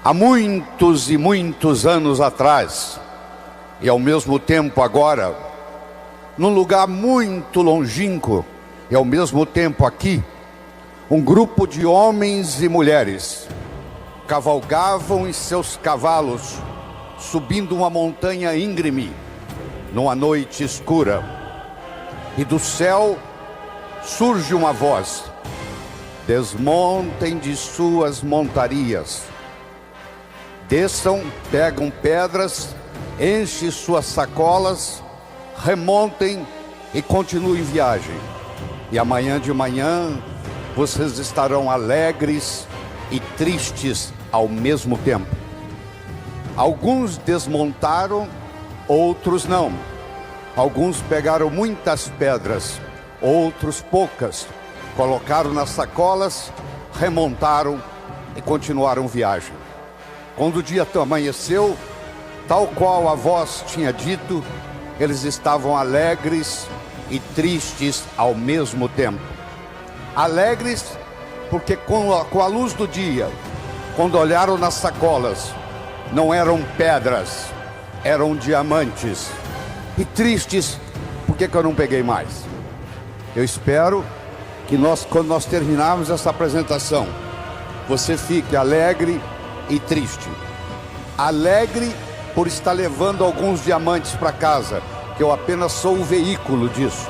Há muitos e muitos anos atrás, e ao mesmo tempo agora, num lugar muito longínquo, e ao mesmo tempo aqui, um grupo de homens e mulheres cavalgavam em seus cavalos, subindo uma montanha íngreme, numa noite escura. E do céu surge uma voz: desmontem de suas montarias, desçam, pegam pedras, enchem suas sacolas, remontem e continuem viagem. E amanhã de manhã vocês estarão alegres e tristes ao mesmo tempo. Alguns desmontaram, outros não. Alguns pegaram muitas pedras, outros poucas. Colocaram nas sacolas, remontaram e continuaram viagem. Quando o dia amanheceu, tal qual a voz tinha dito, eles estavam alegres e tristes ao mesmo tempo. Alegres porque com a luz do dia, quando olharam nas sacolas, não eram pedras, eram diamantes. E tristes porque eu não peguei mais. Eu espero que quando nós terminarmos essa apresentação, você fique alegre e triste. Alegre por estar levando alguns diamantes para casa, que eu apenas sou o veículo disso.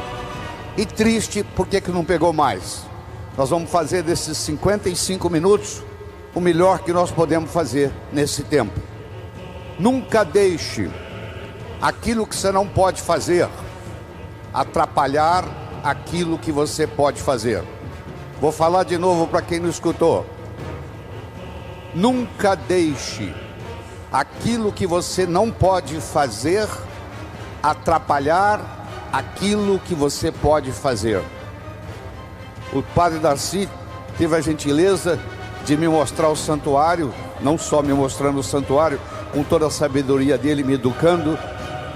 E triste porque que não pegou mais. Nós vamos fazer desses 55 minutos o melhor que nós podemos fazer nesse tempo. Nunca deixe aquilo que você não pode fazer atrapalhar aquilo que você pode fazer. Vou falar de novo para quem não escutou. Nunca deixe aquilo que você não pode fazer atrapalhar aquilo que você pode fazer. O padre Darcy teve a gentileza de me mostrar o santuário, não só me mostrando o santuário, com toda a sabedoria dele, me educando,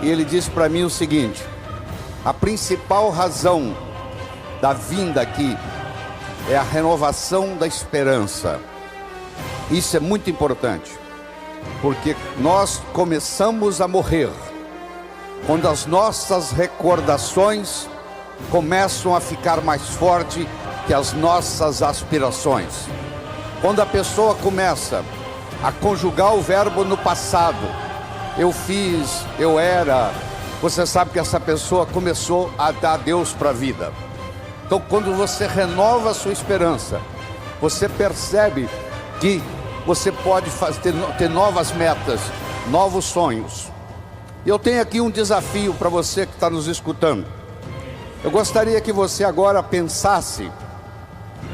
e ele disse para mim o seguinte: a principal razão da vinda aqui é a renovação da esperança. Isso é muito importante, porque nós começamos a morrer quando as nossas recordações começam a ficar mais fortes que as nossas aspirações. Quando a pessoa começa a conjugar o verbo no passado, eu fiz, eu era, você sabe que essa pessoa começou a dar Deus para a vida. Então, quando você renova a sua esperança, você percebe que você pode ter novas metas, novos sonhos. E eu tenho aqui um desafio para você que está nos escutando. Eu gostaria que você agora pensasse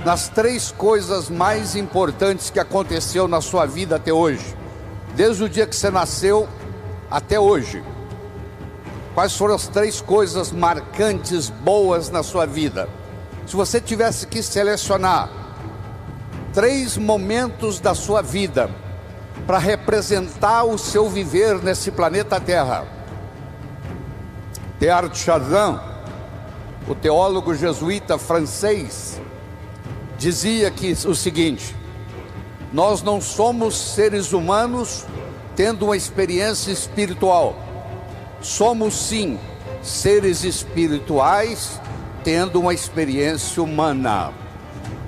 nas 3 coisas mais importantes que aconteceu na sua vida até hoje, desde o dia que você nasceu até hoje. Quais foram as 3 coisas marcantes, boas na sua vida? Se você tivesse que selecionar 3 momentos da sua vida para representar o seu viver nesse planeta Terra. Teilhard de Chardin, o teólogo jesuíta francês, dizia que o seguinte: nós não somos seres humanos tendo uma experiência espiritual. Somos sim seres espirituais tendo uma experiência humana.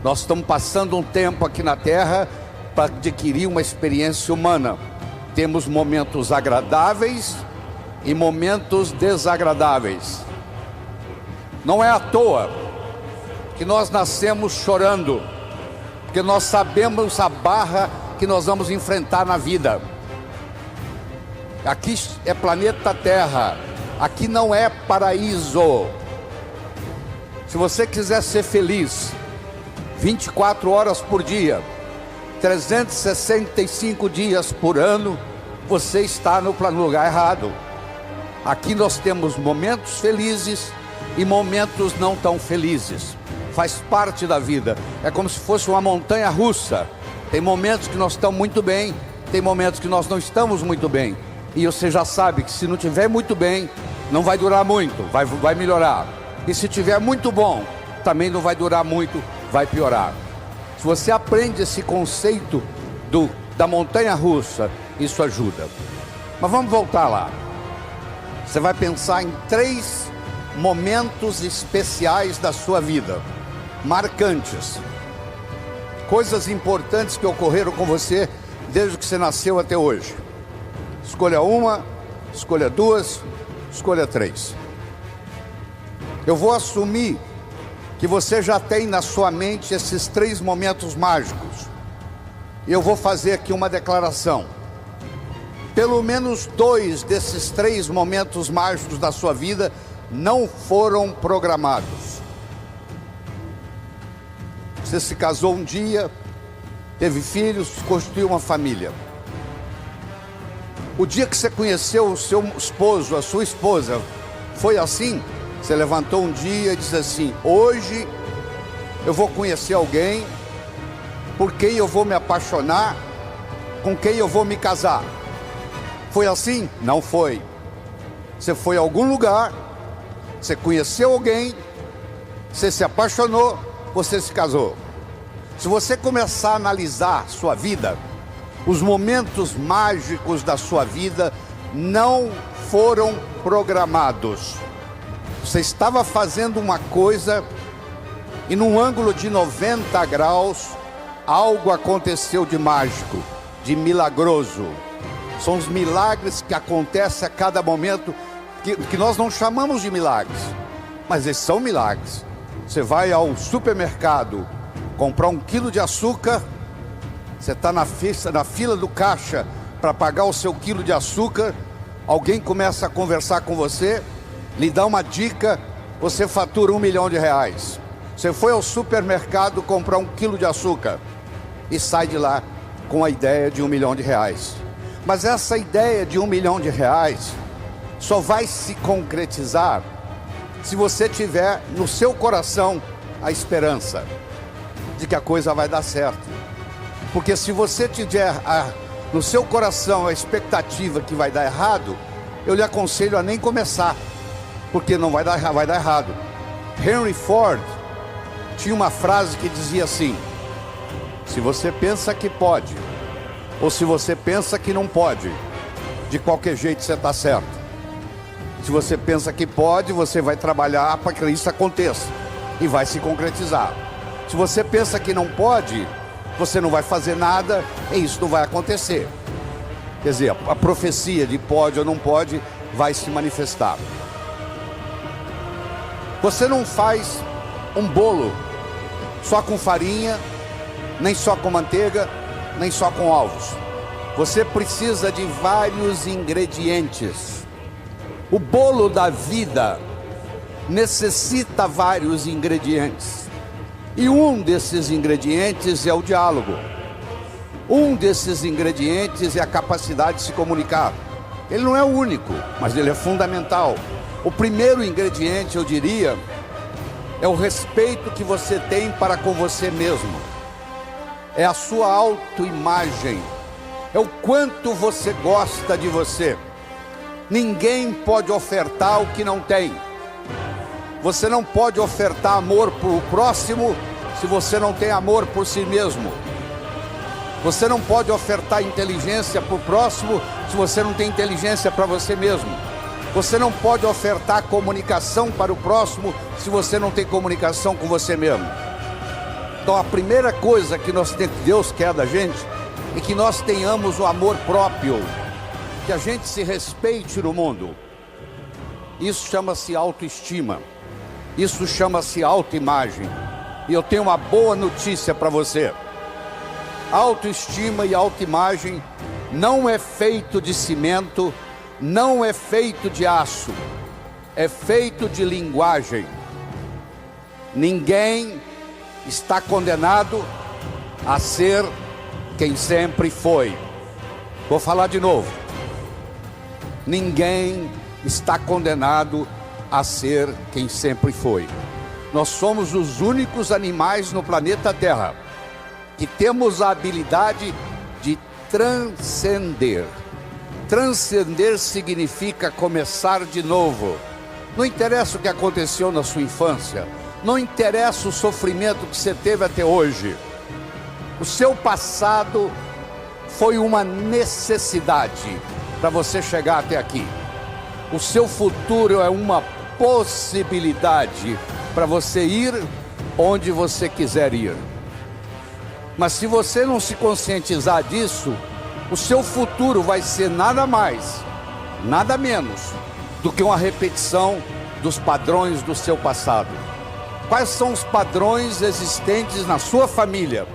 Nós estamos passando um tempo aqui na Terra para adquirir uma experiência humana. Temos momentos agradáveis e momentos desagradáveis. Não é à toa que nós nascemos chorando, porque nós sabemos a barra que nós vamos enfrentar na vida. Aqui é planeta Terra, aqui não é paraíso. Se você quiser ser feliz 24 horas por dia, 365 dias por ano, você está no lugar errado. Aqui nós temos momentos felizes e momentos não tão felizes. Faz parte da vida. É como se fosse uma montanha russa. Tem momentos que nós estamos muito bem, tem momentos que nós não estamos muito bem. E você já sabe que se não estiver muito bem, não vai durar muito, vai melhorar. E se estiver muito bom, também não vai durar muito, vai piorar. Se você aprende esse conceito do da montanha-russa, isso ajuda. Mas vamos voltar lá. Você vai pensar em 3 momentos especiais da sua vida, marcantes. Coisas importantes que ocorreram com você desde que você nasceu até hoje. Escolha uma, escolha 2, escolha 3. Eu vou assumir que você já tem na sua mente esses 3 momentos mágicos. E eu vou fazer aqui uma declaração. Pelo menos 2 desses 3 momentos mágicos da sua vida não foram programados. Você se casou um dia, teve filhos, constituiu uma família. O dia que você conheceu o seu esposo, a sua esposa, foi assim? Você levantou um dia e disse assim: hoje eu vou conhecer alguém por quem eu vou me apaixonar, com quem eu vou me casar. Foi assim? Não foi. Você foi a algum lugar, você conheceu alguém, você se apaixonou, você se casou. Se você começar a analisar sua vida, os momentos mágicos da sua vida não foram programados. Você estava fazendo uma coisa e num ângulo de 90 graus, algo aconteceu de mágico, de milagroso. São os milagres que acontecem a cada momento, que nós não chamamos de milagres, mas eles são milagres. Você vai ao supermercado comprar 1 quilo de açúcar, você está na fila do caixa para pagar o seu quilo de açúcar, alguém começa a conversar com você, lhe dá uma dica, você fatura R$1 milhão. Você foi ao supermercado comprar 1 quilo de açúcar e sai de lá com a ideia de R$1 milhão. Mas essa ideia de R$1 milhão só vai se concretizar se você tiver no seu coração a esperança de que a coisa vai dar certo. Porque se você tiver no seu coração a expectativa que vai dar errado, eu lhe aconselho a nem começar, porque não vai dar errado. Henry Ford tinha uma frase que dizia assim: se você pensa que pode, ou se você pensa que não pode, de qualquer jeito você está certo. Se você pensa que pode, você vai trabalhar para que isso aconteça e vai se concretizar. Se você pensa que não pode, você não vai fazer nada e isso não vai acontecer. Quer dizer, a profecia de pode ou não pode vai se manifestar. Você não faz um bolo só com farinha, nem só com manteiga, nem só com ovos. Você precisa de vários ingredientes. O bolo da vida necessita vários ingredientes. E um desses ingredientes é o diálogo. Um desses ingredientes é a capacidade de se comunicar. Ele não é o único, mas ele é fundamental. O primeiro ingrediente, eu diria, é o respeito que você tem para com você mesmo. É a sua autoimagem. É o quanto você gosta de você. Ninguém pode ofertar o que não tem. Você não pode ofertar amor para o próximo se você não tem amor por si mesmo. Você não pode ofertar inteligência para o próximo se você não tem inteligência para você mesmo. Você não pode ofertar comunicação para o próximo se você não tem comunicação com você mesmo. Então a primeira coisa que Deus quer da gente é que nós tenhamos o amor próprio, que a gente se respeite no mundo. Isso chama-se autoestima. Isso chama-se autoimagem. E eu tenho uma boa notícia para você. Autoestima e autoimagem não é feito de cimento, não é feito de aço, é feito de linguagem. Ninguém está condenado a ser quem sempre foi. Vou falar de novo. Ninguém está condenado a ser quem sempre foi. Nós somos os únicos animais no planeta Terra que temos a habilidade de transcender. Transcender significa começar de novo. Não interessa o que aconteceu na sua infância, não interessa o sofrimento que você teve até hoje. O seu passado foi uma necessidade para você chegar até aqui. O seu futuro é uma possibilidade para você ir onde você quiser ir. Mas se você não se conscientizar disso, o seu futuro vai ser nada mais, nada menos do que uma repetição dos padrões do seu passado. Quais são os padrões existentes na sua família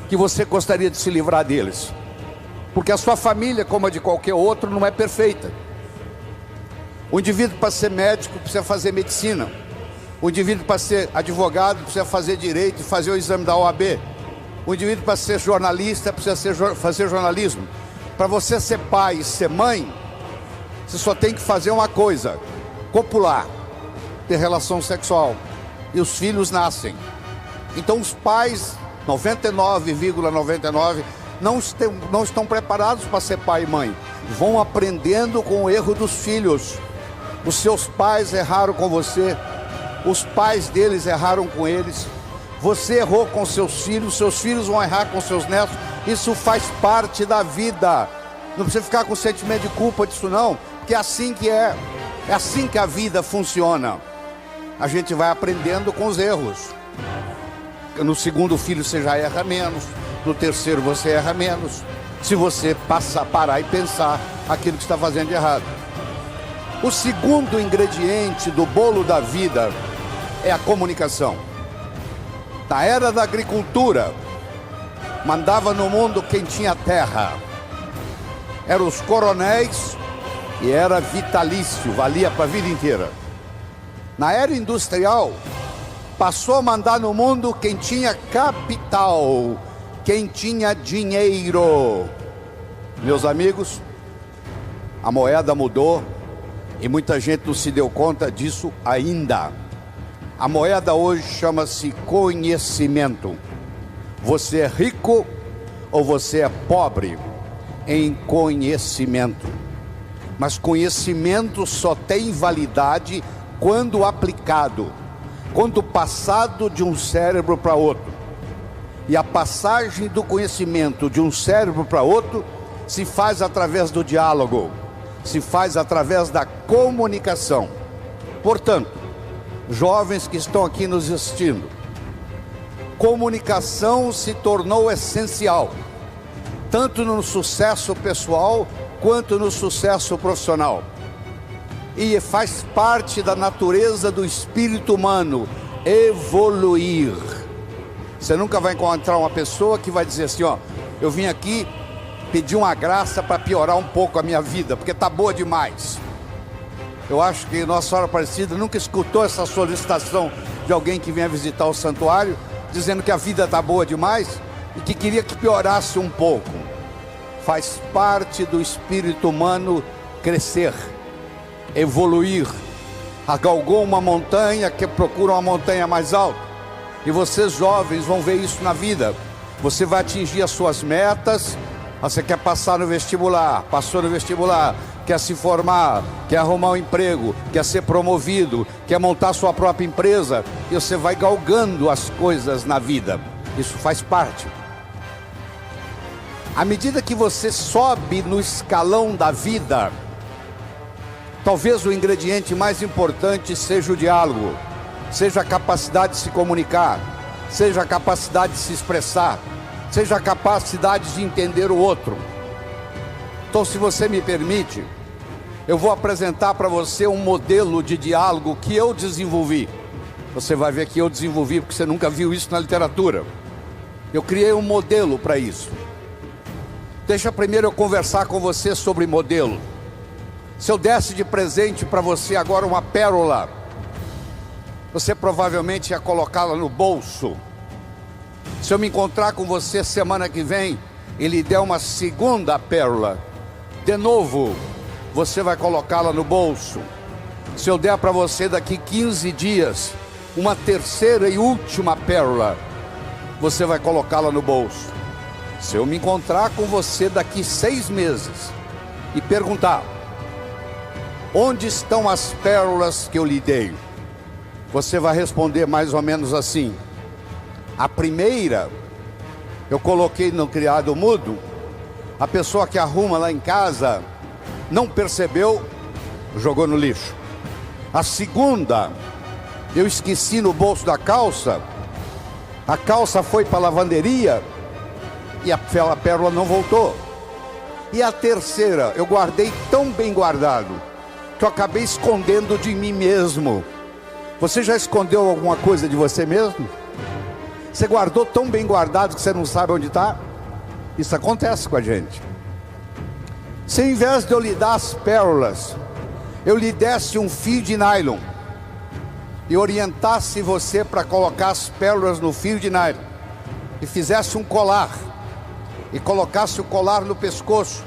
que você gostaria de se livrar deles? Porque a sua família, como a de qualquer outro, não é perfeita. O indivíduo, para ser médico, precisa fazer medicina. O indivíduo, para ser advogado, precisa fazer direito e fazer o exame da OAB. O indivíduo, para ser jornalista, precisa fazer jornalismo. Para você ser pai e ser mãe, você só tem que fazer uma coisa: copular, ter relação sexual. E os filhos nascem. Então os pais, 99,99, não estão preparados para ser pai e mãe. Vão aprendendo com o erro dos filhos. Os seus pais erraram com você, os pais deles erraram com eles. Você errou com seus filhos vão errar com seus netos. Isso faz parte da vida. Não precisa ficar com sentimento de culpa disso não, porque é assim que é assim que a vida funciona. A gente vai aprendendo com os erros. No segundo filho você já erra menos, no terceiro você erra menos, se você parar e pensar aquilo que está fazendo de errado. O segundo ingrediente do bolo da vida é a comunicação. Na era da agricultura, mandava no mundo quem tinha terra. Eram os coronéis e era vitalício, valia para a vida inteira. Na era industrial, passou a mandar no mundo quem tinha capital, quem tinha dinheiro. Meus amigos, a moeda mudou e muita gente não se deu conta disso ainda. A moeda hoje chama-se conhecimento. Você é rico ou você é pobre em conhecimento. Mas conhecimento só tem validade quando aplicado, quando passado de um cérebro para outro. E a passagem do conhecimento de um cérebro para outro se faz através do diálogo, se faz através da comunicação. Portanto, jovens que estão aqui nos assistindo, comunicação se tornou essencial, tanto no sucesso pessoal quanto no sucesso profissional. E faz parte da natureza do espírito humano evoluir. Você nunca vai encontrar uma pessoa que vai dizer assim, ó, eu vim aqui pedir uma graça para piorar um pouco a minha vida, porque tá boa demais. Eu acho que Nossa Senhora Aparecida nunca escutou essa solicitação de alguém que venha visitar o santuário, dizendo que a vida tá boa demais e que queria que piorasse um pouco. Faz parte do espírito humano crescer, evoluir. Galgou uma montanha, que procura uma montanha mais alta. E vocês jovens vão ver isso na vida. Você vai atingir as suas metas. Você quer passar no vestibular, passou no vestibular, quer se formar, quer arrumar um emprego, quer ser promovido, quer montar sua própria empresa. E você vai galgando as coisas na vida. Isso faz parte. À medida que você sobe no escalão da vida, talvez o ingrediente mais importante seja o diálogo, seja a capacidade de se comunicar, seja a capacidade de se expressar, seja a capacidade de entender o outro. Então, se você me permite, eu vou apresentar para você um modelo de diálogo que eu desenvolvi. Você vai ver que eu desenvolvi porque você nunca viu isso na literatura. Eu criei um modelo para isso. Deixa primeiro eu conversar com você sobre modelo. Se eu desse de presente para você agora uma pérola, você provavelmente ia colocá-la no bolso. Se eu me encontrar com você semana que vem e lhe der uma segunda pérola, de novo, você vai colocá-la no bolso. Se eu der para você daqui 15 dias uma terceira e última pérola, você vai colocá-la no bolso. Se eu me encontrar com você daqui 6 meses e perguntar: onde estão as pérolas que eu lhe dei? Você vai responder mais ou menos assim: a primeira eu coloquei no criado mudo, A pessoa que arruma lá em casa não percebeu, jogou no lixo. A segunda, eu esqueci no bolso da calça, a calça foi para a lavanderia e a pérola não voltou. E a terceira, eu guardei tão bem guardado que eu acabei escondendo de mim mesmo. Você já escondeu alguma coisa de você mesmo? Você guardou tão bem guardado que você não sabe onde está? Isso acontece com a gente. Se ao invés de eu lhe dar as pérolas, eu lhe desse um fio de nylon e orientasse você para colocar as pérolas no fio de nylon e fizesse um colar e colocasse o colar no pescoço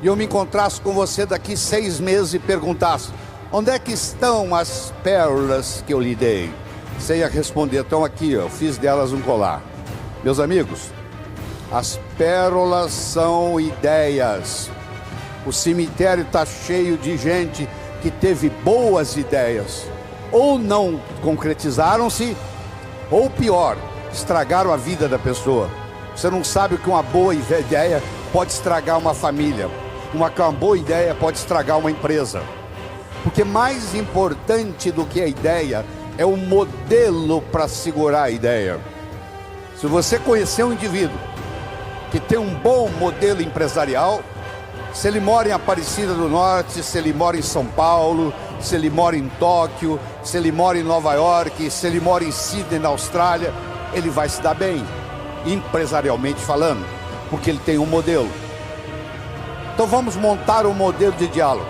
e eu me encontrasse com você daqui 6 meses e perguntasse: onde é que estão as pérolas que eu lhe dei? Você ia responder: estão aqui, eu fiz delas um colar. Meus amigos, as pérolas são ideias. O cemitério está cheio de gente que teve boas ideias, ou não concretizaram-se, ou pior, estragaram a vida da pessoa. Você não sabe que uma boa ideia pode estragar uma família, uma boa ideia pode estragar uma empresa. Porque mais importante do que a ideia é o modelo para segurar a ideia. Se você conhecer um indivíduo que tem um bom modelo empresarial, se ele mora em Aparecida do Norte, se ele mora em São Paulo, se ele mora em Tóquio, se ele mora em Nova York, se ele mora em Sydney, na Austrália, ele vai se dar bem, empresarialmente falando, porque ele tem um modelo. Então vamos montar um modelo de diálogo.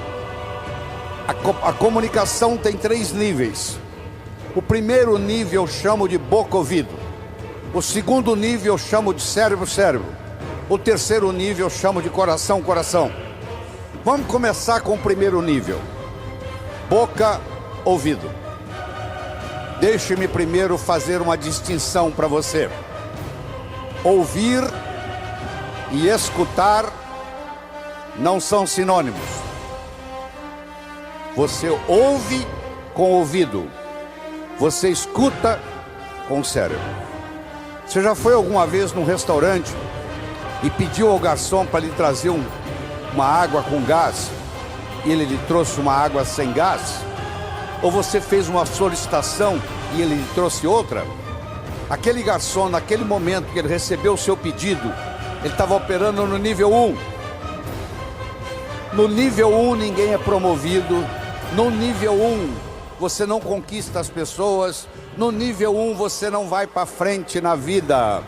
A comunicação tem 3 níveis. O primeiro nível eu chamo de boca-ouvido. O segundo nível eu chamo de cérebro-cérebro. O terceiro nível eu chamo de coração-coração. Vamos começar com o primeiro nível. Boca-ouvido. Deixe-me primeiro fazer uma distinção para você. Ouvir e escutar não são sinônimos. Você ouve com o ouvido, você escuta com o cérebro. Você já foi alguma vez num restaurante e pediu ao garçom para lhe trazer uma água com gás e ele lhe trouxe uma água sem gás? Ou você fez uma solicitação e ele lhe trouxe outra? Aquele garçom, naquele momento que ele recebeu o seu pedido, ele estava operando no nível 1. No nível 1 ninguém é promovido. No nível 1 você não conquista as pessoas. No nível 1 você não vai para frente na vida.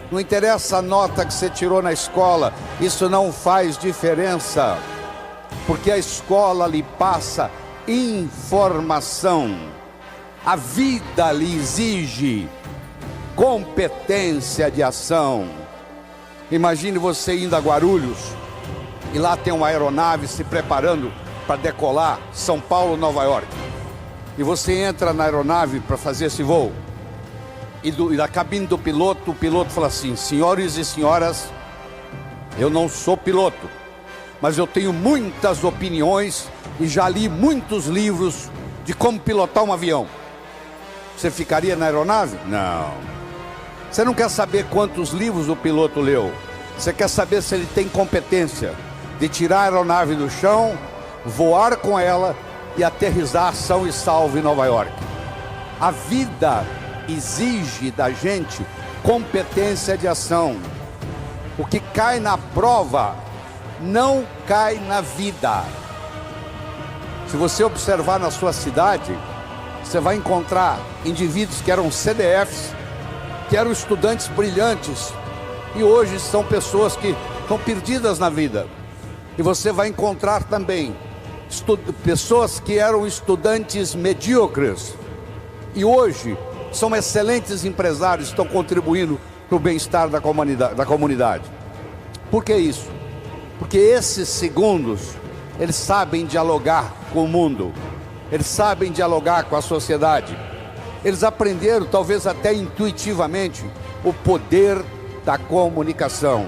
Não interessa a nota que você tirou na escola, isso não faz diferença. Porque a escola lhe passa informação. A vida lhe exige competência de ação. Imagine você indo a Guarulhos e lá tem uma aeronave se preparando para decolar São Paulo, Nova York. E você entra na aeronave para fazer esse voo. E da cabine do piloto, o piloto fala assim: senhores e senhoras, eu não sou piloto, mas eu tenho muitas opiniões e já li muitos livros de como pilotar um avião. Você ficaria na aeronave? Não. Você não quer saber quantos livros o piloto leu. Você quer saber se ele tem competência de tirar a aeronave do chão, voar com ela e aterrissar são e salvo em Nova York. A vida exige da gente competência de ação. O que cai na prova não cai na vida. Se você observar na sua cidade, você vai encontrar indivíduos que eram CDFs, que eram estudantes brilhantes e hoje são pessoas que estão perdidas na vida. E você vai encontrar também pessoas que eram estudantes medíocres e hoje são excelentes empresários, estão contribuindo para o bem-estar da comunidade. Por que isso? Porque esses segundos, eles sabem dialogar com o mundo, eles sabem dialogar com a sociedade, eles aprenderam, talvez até intuitivamente, o poder da comunicação.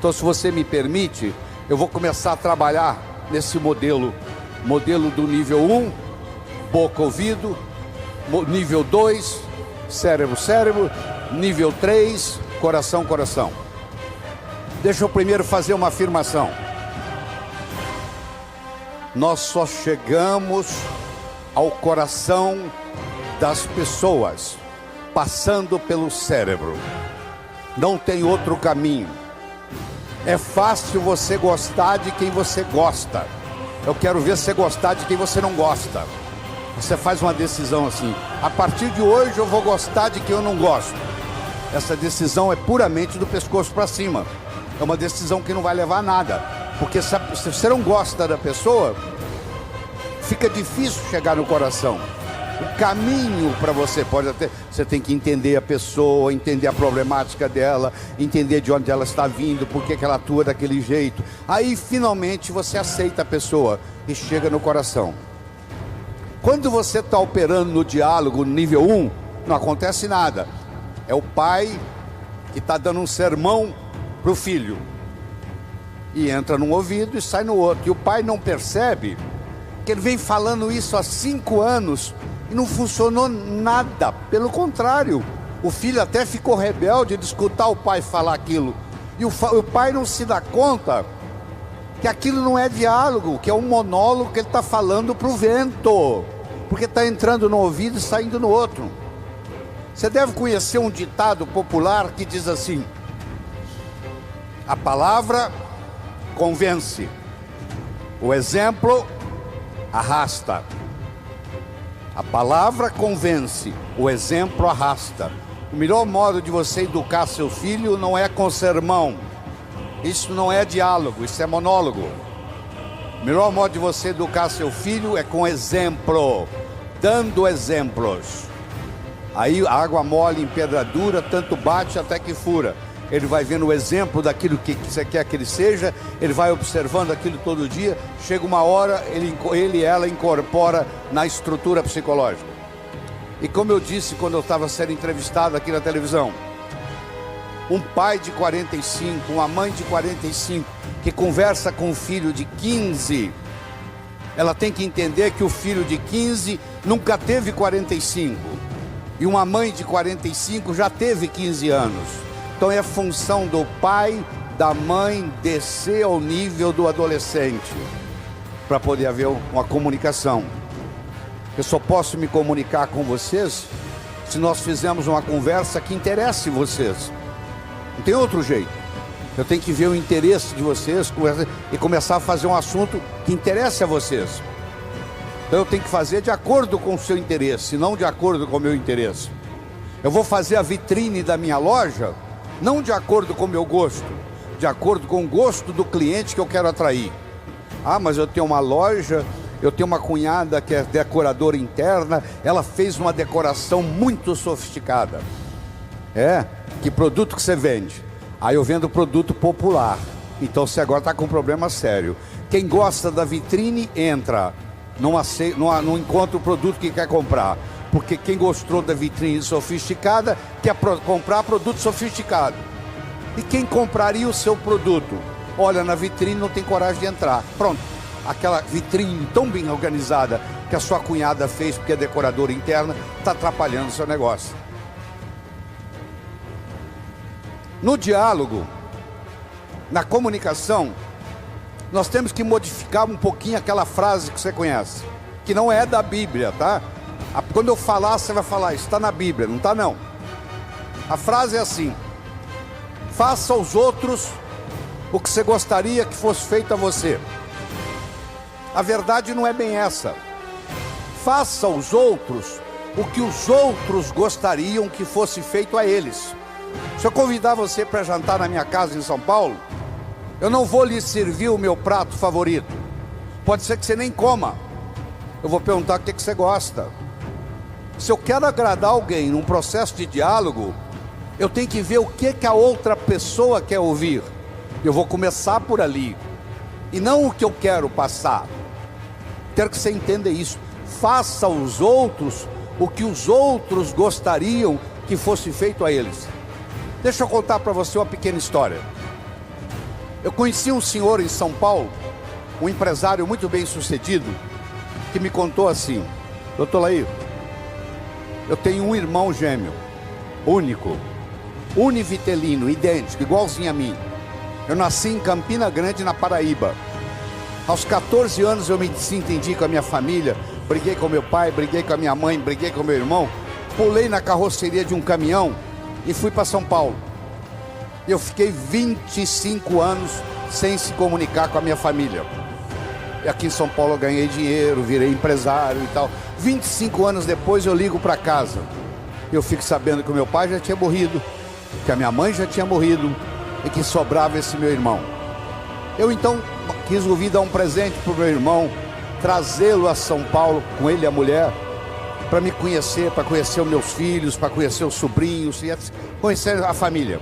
Então, se você me permite, eu vou começar a trabalhar nesse modelo do nível 1, boca-ouvido, nível 2, cérebro-cérebro, nível 3, coração-coração. Deixa eu primeiro fazer uma afirmação. Nós só chegamos ao coração das pessoas passando pelo cérebro. Não tem outro caminho. É fácil você gostar de quem você gosta. Eu quero ver você gostar de quem você não gosta. Você faz uma decisão assim: a partir de hoje eu vou gostar de quem eu não gosto. Essa decisão é puramente do pescoço para cima. É uma decisão que não vai levar a nada. Porque se você não gosta da pessoa, fica difícil chegar no coração. O caminho para você pode até... Você tem que entender a pessoa, entender a problemática dela, entender de onde ela está vindo, por que ela atua daquele jeito. Aí, finalmente, você aceita a pessoa e chega no coração. Quando você está operando no diálogo, no nível 1, não acontece nada. É o pai que está dando um sermão para o filho. E entra num ouvido e sai no outro. E o pai não percebe que ele vem falando isso há 5 anos e não funcionou nada. Pelo contrário, o filho até ficou rebelde de escutar o pai falar aquilo. E o pai não se dá conta que aquilo não é diálogo, que é um monólogo que ele está falando para o vento, porque está entrando no ouvido e saindo no outro. Você deve conhecer um ditado popular que diz assim: a palavra convence, o exemplo arrasta. A palavra convence, o exemplo arrasta. O melhor modo de você educar seu filho não é com sermão. Isso não é diálogo, isso é monólogo. O melhor modo de você educar seu filho é com exemplo, dando exemplos. Aí a água mole em pedra dura, tanto bate até que fura. Ele vai vendo o exemplo daquilo que você quer que ele seja, ele vai observando aquilo todo dia, chega uma hora, ele e ela incorpora na estrutura psicológica. E como eu disse quando eu estava sendo entrevistado aqui na televisão, um pai de 45, uma mãe de 45, que conversa com um filho de 15, ela tem que entender que o filho de 15 nunca teve 45, e uma mãe de 45 já teve 15 anos. Então é função do pai, da mãe, descer ao nível do adolescente, para poder haver uma comunicação. Eu só posso me comunicar com vocês se nós fizermos uma conversa que interesse vocês. Não tem outro jeito. Eu tenho que ver o interesse de vocês e começar a fazer um assunto que interesse a vocês. Então eu tenho que fazer de acordo com o seu interesse, não de acordo com o meu interesse. Eu vou fazer a vitrine da minha loja não de acordo com o meu gosto, de acordo com o gosto do cliente que eu quero atrair. Ah, mas eu tenho uma loja, eu tenho uma cunhada que é decoradora interna, ela fez uma decoração muito sofisticada. Que produto que você vende? Aí eu vendo produto popular. Então você agora está com um problema sério. Quem gosta da vitrine entra, não encontra o produto que quer comprar. Porque quem gostou da vitrine sofisticada quer comprar produto sofisticado. E quem compraria o seu produto? Olha na vitrine, não tem coragem de entrar. Pronto, aquela vitrine tão bem organizada que a sua cunhada fez porque é decoradora interna, está atrapalhando o seu negócio. No diálogo, na comunicação, nós temos que modificar um pouquinho aquela frase que você conhece, que não é da Bíblia, tá? Quando eu falar, você vai falar, isso está na Bíblia, não está não. A frase é assim: faça aos outros o que você gostaria que fosse feito a você. A verdade não é bem essa. Faça aos outros o que os outros gostariam que fosse feito a eles. Se eu convidar você para jantar na minha casa em São Paulo, eu não vou lhe servir o meu prato favorito. Pode ser que você nem coma. Eu vou perguntar o que você gosta. Se eu quero agradar alguém num processo de diálogo, eu tenho que ver o que a outra pessoa quer ouvir. Eu vou começar por ali, e não o que eu quero passar. Quero que você entenda isso. Faça aos outros o que os outros gostariam que fosse feito a eles. Deixa eu contar para você uma pequena história. Eu conheci um senhor em São Paulo, um empresário muito bem sucedido, que me contou assim: doutor Laí, eu tenho um irmão gêmeo, único, univitelino, idêntico, igualzinho a mim. Eu nasci em Campina Grande, na Paraíba. Aos 14 anos eu me desentendi com a minha família, briguei com meu pai, briguei com a minha mãe, briguei com meu irmão, pulei na carroceria de um caminhão e fui para São Paulo. Eu fiquei 25 anos sem se comunicar com a minha família. E aqui em São Paulo eu ganhei dinheiro, virei empresário e tal. 25 anos depois eu ligo para casa. Eu fico sabendo que o meu pai já tinha morrido, que a minha mãe já tinha morrido e que sobrava esse meu irmão. Eu então resolvi dar um presente para o meu irmão, trazê-lo a São Paulo, com ele e a mulher, para me conhecer, para conhecer os meus filhos, para conhecer os sobrinhos, e conhecer a família.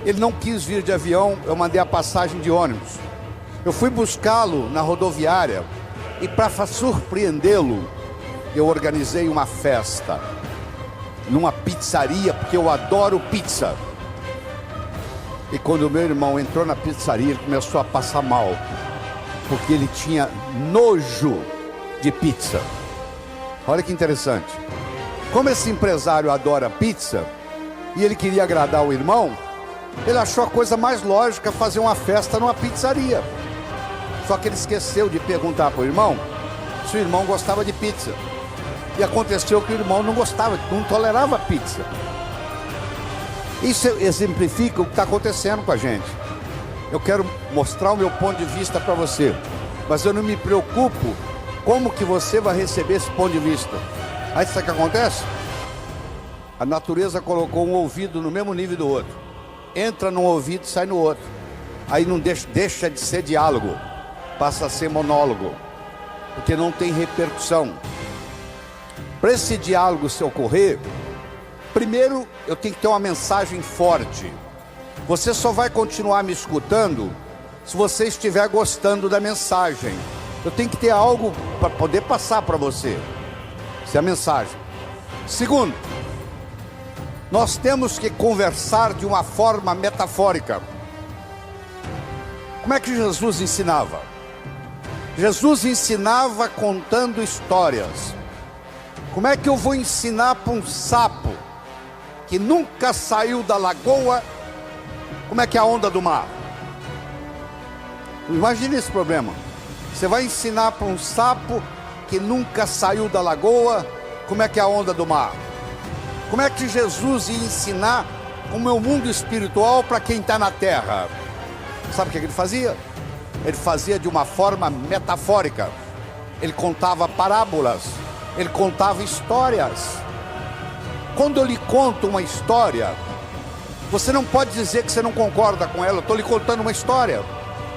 Ele não quis vir de avião, eu mandei a passagem de ônibus. Eu fui buscá-lo na rodoviária e, para surpreendê-lo, eu organizei uma festa numa pizzaria, porque eu adoro pizza. E quando o meu irmão entrou na pizzaria, ele começou a passar mal, porque ele tinha nojo de pizza. Olha que interessante. Como esse empresário adora pizza e ele queria agradar o irmão, ele achou a coisa mais lógica fazer uma festa numa pizzaria. Só que ele esqueceu de perguntar para o irmão se o irmão gostava de pizza. E aconteceu que o irmão não gostava, não tolerava pizza. Isso exemplifica o que está acontecendo com a gente. Eu quero mostrar o meu ponto de vista para você, mas eu não me preocupo como que você vai receber esse ponto de vista. Aí sabe o que acontece? A natureza colocou um ouvido no mesmo nível do outro. Entra num ouvido e sai no outro. Aí não deixa de ser diálogo, passa a ser monólogo, porque não tem repercussão. Para esse diálogo se ocorrer, primeiro eu tenho que ter uma mensagem forte. Você só vai continuar me escutando se você estiver gostando da mensagem. Eu tenho que ter algo para poder passar para você. Essa é a mensagem. Segundo, nós temos que conversar de uma forma metafórica. Como é que Jesus ensinava? Jesus ensinava contando histórias. Como é que eu vou ensinar para um sapo que nunca saiu da lagoa como é que é a onda do mar? Imagine esse problema. Você vai ensinar para um sapo que nunca saiu da lagoa como é que é a onda do mar? Como é que Jesus ia ensinar o meu mundo espiritual para quem está na terra? Sabe o que ele fazia? Ele fazia de uma forma metafórica. Ele contava parábolas, ele contava histórias. Quando eu lhe conto uma história, você não pode dizer que você não concorda com ela. Eu estou lhe contando uma história,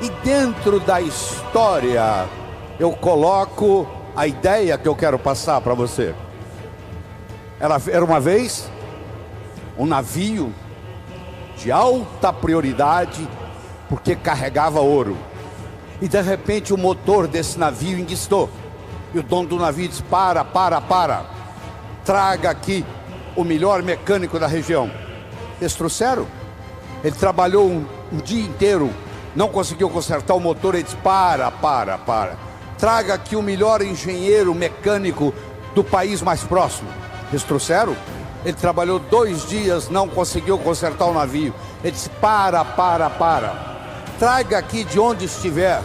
e dentro da história eu coloco a ideia que eu quero passar para você. Era uma vez um navio de alta prioridade, porque carregava ouro, e de repente o motor desse navio enguiçou, e o dono do navio disse: para, traga aqui o melhor mecânico da região. Eles trouxeram. Ele trabalhou um dia inteiro, não conseguiu consertar o motor. Ele disse: para, traga aqui o melhor engenheiro mecânico do país mais próximo. Eles trouxeram. Ele trabalhou 2 dias, não conseguiu consertar o navio. Ele disse: para, traga aqui de onde estiver,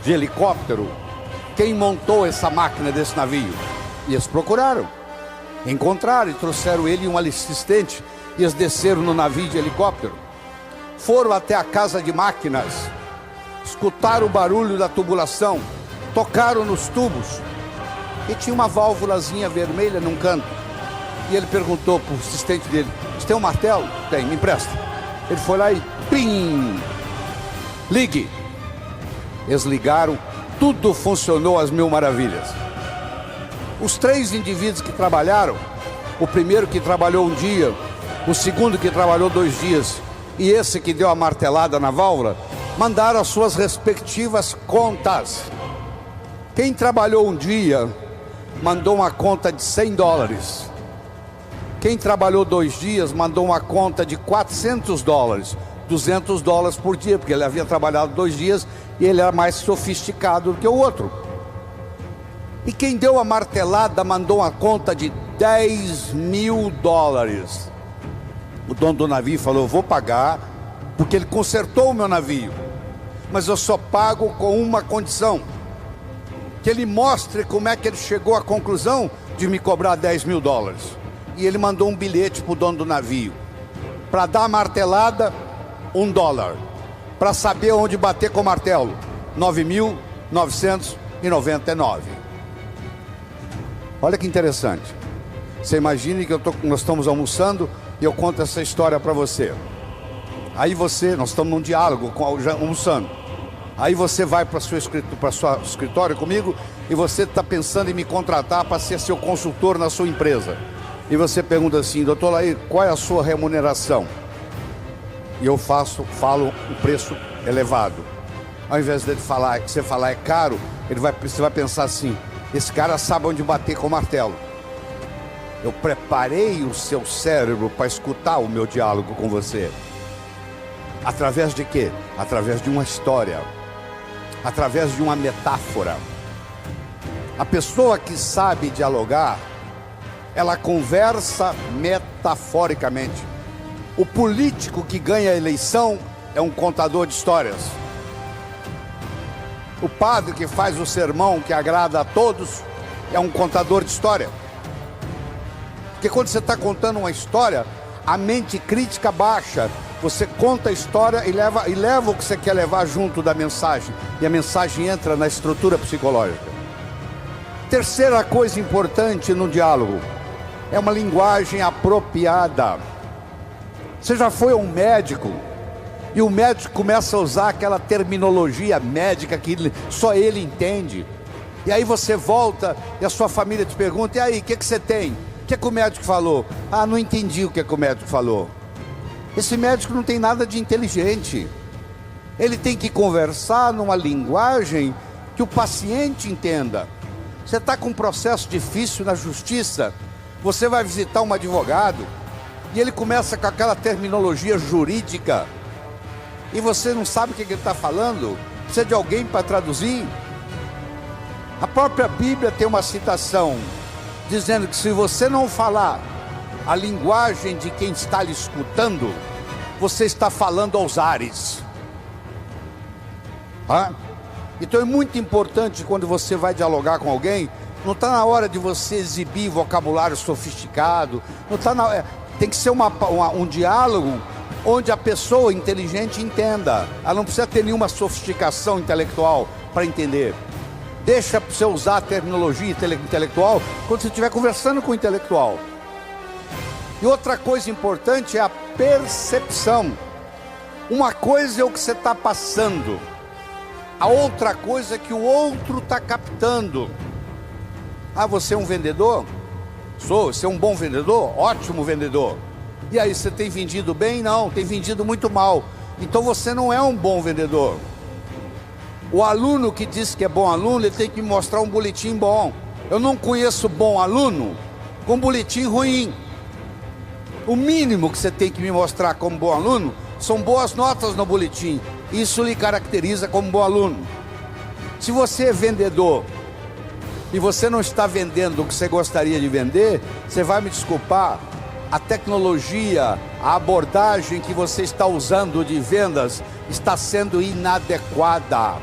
de helicóptero, quem montou essa máquina desse navio. E eles procuraram, encontraram e trouxeram ele e um assistente. E eles desceram no navio de helicóptero, foram até a casa de máquinas, escutaram o barulho da tubulação, tocaram nos tubos, e tinha uma válvulazinha vermelha num canto. E ele perguntou para o assistente dele: você tem um martelo? Tem, me empresta. Ele foi lá e pim, ligue. Eles ligaram, tudo funcionou às mil maravilhas. Os 3 indivíduos que trabalharam, o primeiro que trabalhou um dia, o segundo que trabalhou 2 dias, e esse que deu a martelada na válvula, mandaram as suas respectivas contas. Quem trabalhou um dia mandou uma conta de $100. Quem trabalhou 2 dias mandou uma conta de $400, $200 por dia, porque ele havia trabalhado 2 dias e ele era mais sofisticado do que o outro. E quem deu a martelada mandou uma conta de $10.000. O dono do navio falou: vou pagar porque ele consertou o meu navio. Mas eu só pago com uma condição: que ele mostre como é que ele chegou à conclusão de me cobrar $10.000. E ele mandou um bilhete para o dono do navio. Para dar a martelada, $1. Para saber onde bater com o martelo, 9.999. Olha que interessante. Você imagine que nós estamos almoçando e eu conto essa história para você. Aí nós estamos num diálogo, almoçando. Aí você vai para o seu escritório comigo e você está pensando em me contratar para ser seu consultor na sua empresa. E você pergunta assim: doutor Laí, qual é a sua remuneração? E eu falo um preço elevado. Ao invés dele falar, que você falar é caro, você vai pensar assim: esse cara sabe onde bater com o martelo. Eu preparei o seu cérebro para escutar o meu diálogo com você. Através de quê? Através de uma história. Através de uma metáfora. A pessoa que sabe dialogar, ela conversa metaforicamente. O político que ganha a eleição é um contador de histórias. O padre que faz o sermão que agrada a todos é um contador de história. Porque quando você está contando uma história, a mente crítica baixa. Você conta a história e leva o que você quer levar junto da mensagem. E a mensagem entra na estrutura psicológica. Terceira coisa importante no diálogo é uma linguagem apropriada. Você já foi a um médico e o médico começa a usar aquela terminologia médica que só ele entende. E aí você volta e a sua família te pergunta: e aí, o que você tem? O que o médico falou? Ah, não entendi o que o médico falou. Esse médico não tem nada de inteligente. Ele tem que conversar numa linguagem que o paciente entenda. Você está com um processo difícil na justiça, você vai visitar um advogado e ele começa com aquela terminologia jurídica e você não sabe o que ele está falando, precisa de alguém para traduzir. A própria Bíblia tem uma citação dizendo que se você não falar a linguagem de quem está lhe escutando, você está falando aos ares. Então é muito importante, quando você vai dialogar com alguém, não está na hora de você exibir vocabulário sofisticado, tem que ser um diálogo onde a pessoa inteligente entenda. Ela não precisa ter nenhuma sofisticação intelectual para entender. Deixa para você usar a terminologia intelectual quando você estiver conversando com o intelectual. E outra coisa importante é a percepção. Uma coisa é o que você está passando, a outra coisa é que o outro está captando. Ah, você é um vendedor? Sou. Você é um bom vendedor? Ótimo vendedor. E aí, você tem vendido bem? Não, tem vendido muito mal. Então você não é um bom vendedor. O aluno que diz que é bom aluno, ele tem que me mostrar um boletim bom. Eu não conheço bom aluno com boletim ruim. O mínimo que você tem que me mostrar como bom aluno são boas notas no boletim. Isso lhe caracteriza como bom aluno. Se você é vendedor e você não está vendendo o que você gostaria de vender, você vai me desculpar, a tecnologia, a abordagem que você está usando de vendas está sendo inadequada.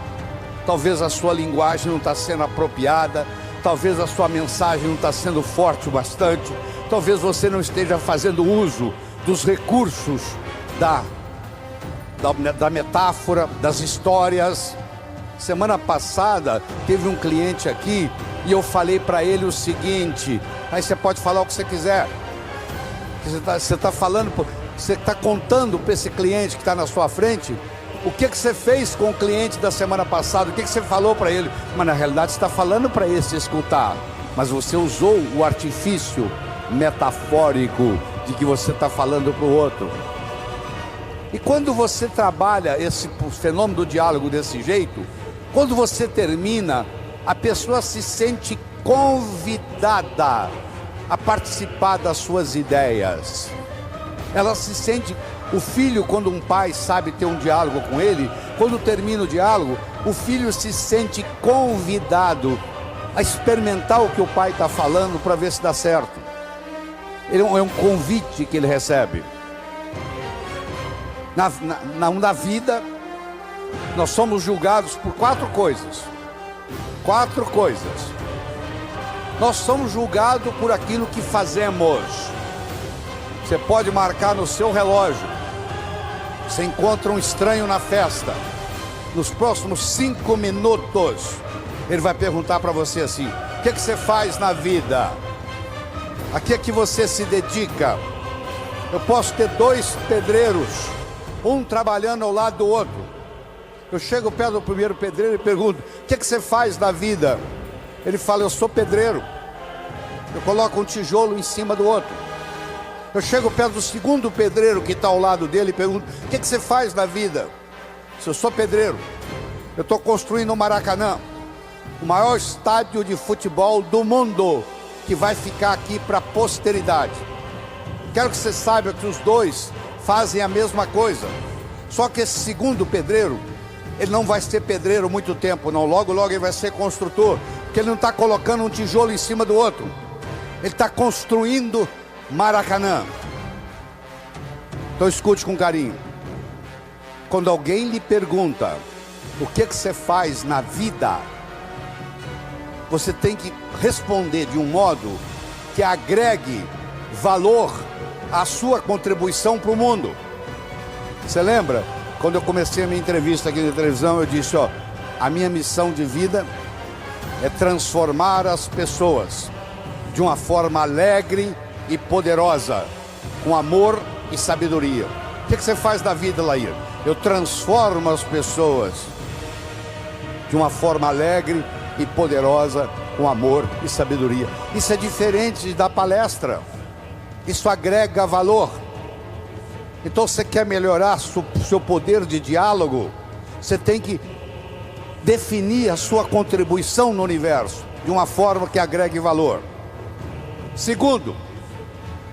Talvez a sua linguagem não está sendo apropriada, talvez a sua mensagem não está sendo forte o bastante, talvez você não esteja fazendo uso dos recursos da metáfora, das histórias. Semana passada teve um cliente aqui e eu falei para ele o seguinte: aí você pode falar o que você quiser. Você está falando, você está contando para esse cliente que está na sua frente o que você fez com o cliente da semana passada, o que você falou para ele. Mas na realidade você está falando para esse escutar, mas você usou o artifício metafórico de que você está falando para o outro. E quando você trabalha esse fenômeno do diálogo desse jeito, quando você termina, a pessoa se sente convidada a participar das suas ideias. Ela se sente... O filho, quando um pai sabe ter um diálogo com ele, quando termina o diálogo, o filho se sente convidado a experimentar o que o pai está falando para ver se dá certo. É um convite que ele recebe. Na vida, nós somos julgados por 4 coisas. 4 coisas. Nós somos julgados por aquilo que fazemos. Você pode marcar no seu relógio. Você encontra um estranho na festa. Nos próximos 5 minutos, ele vai perguntar para você assim: o que você faz na vida? A que é que você se dedica? Eu posso ter 2 pedreiros, um trabalhando ao lado do outro. Eu chego perto do primeiro pedreiro e pergunto: o que você faz na vida? Ele fala: eu sou pedreiro. Eu coloco um tijolo em cima do outro. Eu chego perto do segundo pedreiro que está ao lado dele e pergunto: o que você faz na vida? Eu sou pedreiro. Eu estou construindo o Maracanã, o maior estádio de futebol do mundo, que vai ficar aqui para a posteridade. Quero que você saiba que os 2 fazem a mesma coisa. Só que esse segundo pedreiro, ele não vai ser pedreiro muito tempo, não. Logo, logo ele vai ser construtor, porque ele não está colocando um tijolo em cima do outro. Ele está construindo Maracanã. Então escute com carinho. Quando alguém lhe pergunta o que você faz na vida, você tem que responder de um modo que agregue valor à sua contribuição para o mundo. Você lembra? Quando eu comecei a minha entrevista aqui na televisão, eu disse: a minha missão de vida é transformar as pessoas de uma forma alegre e poderosa, com amor e sabedoria. O que você faz na vida, Lair? Eu transformo as pessoas de uma forma alegre e poderosa, com amor e sabedoria. Isso é diferente de dar palestra. Isso agrega valor. Então, você quer melhorar seu poder de diálogo, você tem que definir a sua contribuição no universo de uma forma que agregue valor. Segundo,